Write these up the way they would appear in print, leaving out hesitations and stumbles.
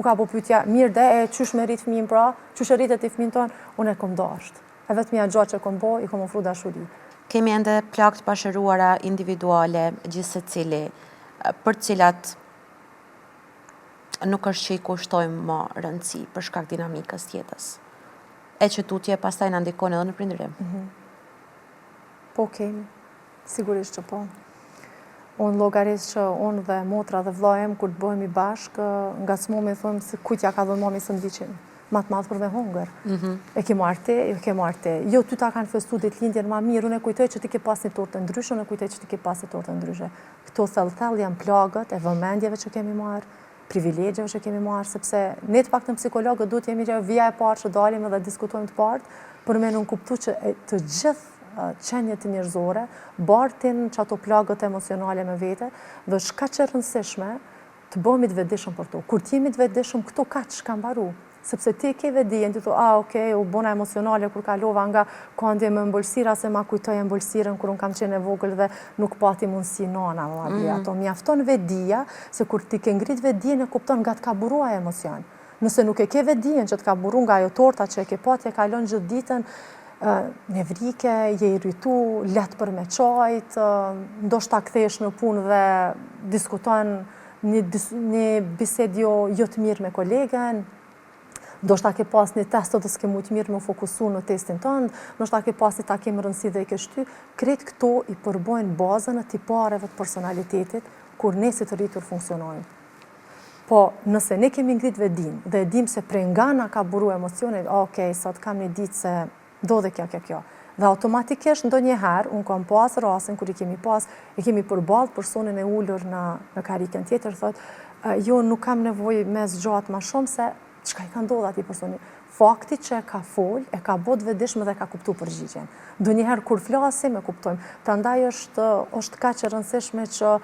mu ka po pyetja, mirë dhe e qysh me rrit fëmijën pra, qysh e rritet i fëmijën tonë, unë e kom dasht. E vetëmja gjatë që kom bo, i kom ofru dashuri. Kemi ende plak të pashëruara individuale, gjithse cili, për cilat nuk është që i kushtojmë më rëndësi për shkak dinamikës tjetës. E që tutje pastaj në ndikon edhe në prindërim. Po kemi, sigurisht që po. Unë llogaris që unë dhe motra dhe vllajem, kur të bëhemi bashkë, nga s'momi thëmë se kujtja ka dhënë mami së ndiqin. Matë madhë për me hongër. E ke marrë te, jo ke marrë te. Jo, ty ta kanë festu ditëlindjen ma mirë, unë e kujtoj që ti ke pas një tortë ndryshe, unë e kujtoj që ti ke pas një tortë ndryshe. Këto thellë janë plagët e vëmendjeve që kemi marrë, privilegjeve që kemi marrë, sepse ne të paktën psikologët duhet jemi që vija e parë që dalim edhe diskutojmë të partë, për me nëmë kuptu që të gjithë qenjet njerëzore bartin që ato plagët emocionale me vete dhe shka që rëndësishme të bëhemi të vetëdijshëm për to. Kur t'jemi të vetëdijshëm, këto kaq kanë mbaru. Sepse ti ke vedijen, ti thua, okej, u bona emocionale kur kalova nga kandje me mbëlsira, se ma kujtoj e mbëlsiren kur unë kam qenë e vogël dhe nuk pati mundësi nana. Ato mjafton vedija, se kur ti ke ngrit vedijen e kupton nga të ka burua emocion. Nëse nuk e ke vedijen që të ka buru nga ajo torta që e ke pati e kalon gjithë ditën, nevrike, je irritu, let për me qajt, ndoshta kthesh në punë dhe diskuton një bised jo të mirë me kolegen, ndoshta ke pas një test dhe s'ke mujtë mirë me fokusu në testin tënd, ndoshta ke pas një takim rëndësi dhe i ke shty, krejt këto i përbojnë bazën e tipareve të personalitetit kur ne si të rritur funksionojnë. Po, nëse ne kemi ngrit vedin dhe dim se prej nga na ka buru emocionit, okej, sot kam një ditë se do dhe kjo. Dhe automatikisht ndonjëherë, unë kam pas rasin kur i kemi përballë personin e ullur në karikën tjetër, thot, jo, nuk kam nevojë me zgjat ma shumë se çka i ka ndodhur atij personi. Fakti që e ka fol, e ka bot vetëdijshëm dhe ka kuptuar përgjigjen. Ndonjëherë kur flasim e kuptojmë. Prandaj është kaq e rëndësishme që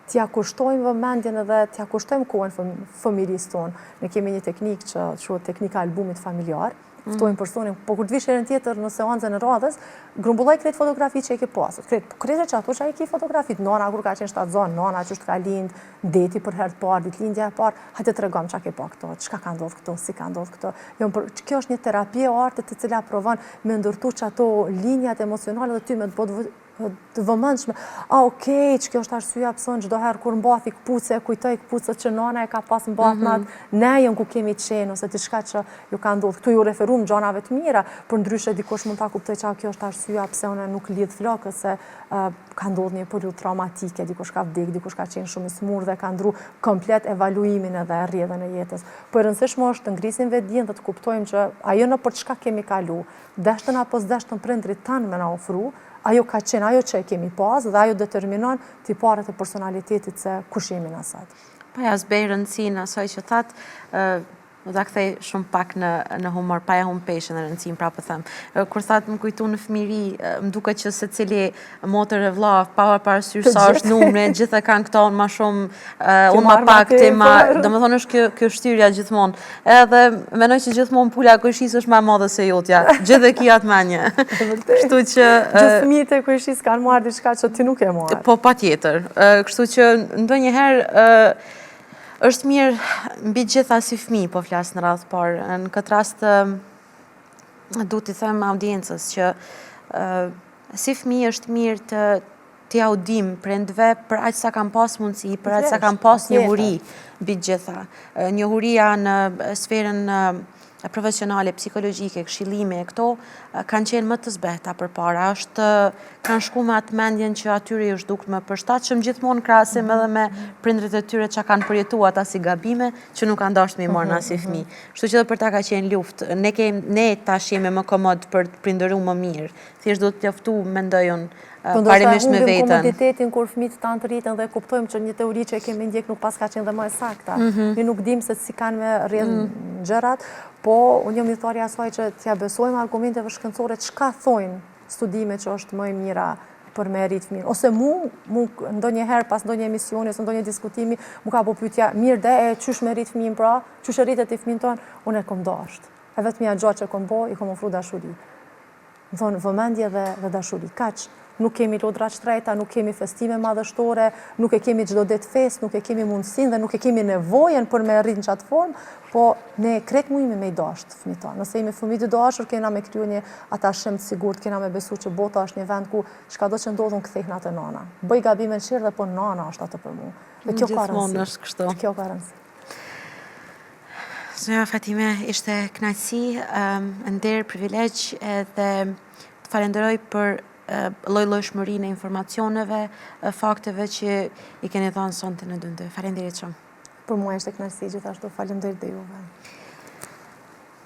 t'ja kushtojmë vëmendjen edhe t'ja kushtojmë kohën fëmijërisë tonë. Ne kemi një teknikë që quhet teknika e albumit familjar. Ftojmë personin, po kur të vish herën tjetër në seancën e radhës, grumbulloj krejt fotografi që e ke pasur. Krejt që ato që ai ke fotografit, nana kur ka qenë shtatzon, nana që ka lind, deti për herë të parë, ditëlindja e parë, hajde tregom çka ke pa këto, çka ka ndodhur këto, si ka ndodhur këto. Kjo është një terapi e artit e cila provon me ndërtu që ato linjat emocionale dhe ty me të vëmendshme. Okej, që kjo është arsyeja pse çdo herë kur mbathi kputuce, kujtoj kputucët që nana e ka pas mbathnat, nejën ku kemi qenë ose diçka që ju ka ndodhur. Ktu ju referuam gjanave të mira, por ndryshe dikush mund ta kuptoj që kjo është arsyeja pse unë nuk lidh flokët se ka ndodhur një periudhë traumatike, dikush ka vdekur, dikush ka qenë shumë i smur dhe ka ndru komplet evaluimin edhe rrjedhën e jetës. Po e rëndësishme është të ngrisim vetdijen dhe të kuptojmë që ajo në për çka kemi kalu, deshtën apo s'deshtën prindrit tanë me na ofru, ajo ka qenë, ajo që e kemi pas dhe ajo determinon tiparet e personalitetit se kush jemi në asat. Pa ja zbej rëndësinë asaj që thatë, do ta kthej shumë pak në humor, pa ja humb peshën e rëndësinë, prapë them. Kur thatë më kujtu në fëmijëri, më duket që secili motër e vëlla, pa parasysh sa është numri, gjithë e kanë këto më shumë, unë më pak ti më, domethënë është kjo shtyrja gjithmonë. Edhe mendoj që gjithmonë pula e kujshisë është më e madhe se jotja. Gjithë e kia të menje. Kështu që gjithë fëmijët e kujshisë kanë marrë diçka që ti nuk e marr. Po patjetër. Kështu që ndonjëherë është mirë mbi gjitha si fëmijë, po flas në radhë parë. Në këtë rast duhet t'i them audiencës që si fëmijë është mirë t'i audim prindve për aq sa kanë pas mundësi, për aq sa kanë pas njohuri mbi gjitha. Njohuria në sferën profesionale, psikologjike, këshillime, këto kanë qenë më të zbehta përpara. Kanë shku me atë mendjen që atyre është dukt më përshtatshëm gjithmonë krahasim edhe me prindrit e tyre që kanë përjetuar ata si gabime që nuk kanë dashur me i marrë si fëmijë. Kështu që edhe për ta ka qenë luftë. Ne tash jemi më komod për të prindëruar më mirë. Thjesht duhet të luftu, mendoj unë, parimisht me veten. Komoditetin kur fëmijët tanë të rritën dhe kuptojmë që një teori që e kemi ndjek nuk pas ka qenë dhe më e sakta. Ne nuk dim se si kanë me rrjedh gjërat, po unë jam thirrja asaj që t'ja besojmë argumenteve shkencore çka thojnë studimet që është më e mira për me rrit fëmijën. Ose mu ndonjëherë pas ndonjë emisioni ose ndonjë diskutimi mu ka po pyetja, mirë dhe e qysh me rrit fëmijën pra, qysh e rritet i fëmijën tonë, unë e kom dasht. E vetëmja gjatë që kom bo, i kom ofru dashuri. Më thonë vëmendje dhe dashuri, kaq. nuk kemi lodra shtrejta, nuk kemi festime madhështore, nuk e kemi çdo ditë fest, nuk e kemi mundësinë dhe nuk e kemi nevojën për me rritë në qatë formë, po ne krejt mujme me i dasht fëmijët tonë. Nëse jemi fëmijë të dashur, kena me kryu një atashim të sigurt, kena me besu që bota është një vend ku çkado që ndodhun kthehen atë nana. Bëj gabime në qirë dhe po nana është atë për mua. Dhe kjo ka Gjithmonë është kështu. Kjo ka rëndësi. Zonja Fatime, ishte kënaqësi, nder, privilegj edhe të falenderoj për lloj-llojshmërinë e informacioneve, fakteve që i keni dhënë sonte në 2. Faleminderit shumë. Për mua ishte kënaqësi gjithashtu. Faleminderit dhe juve.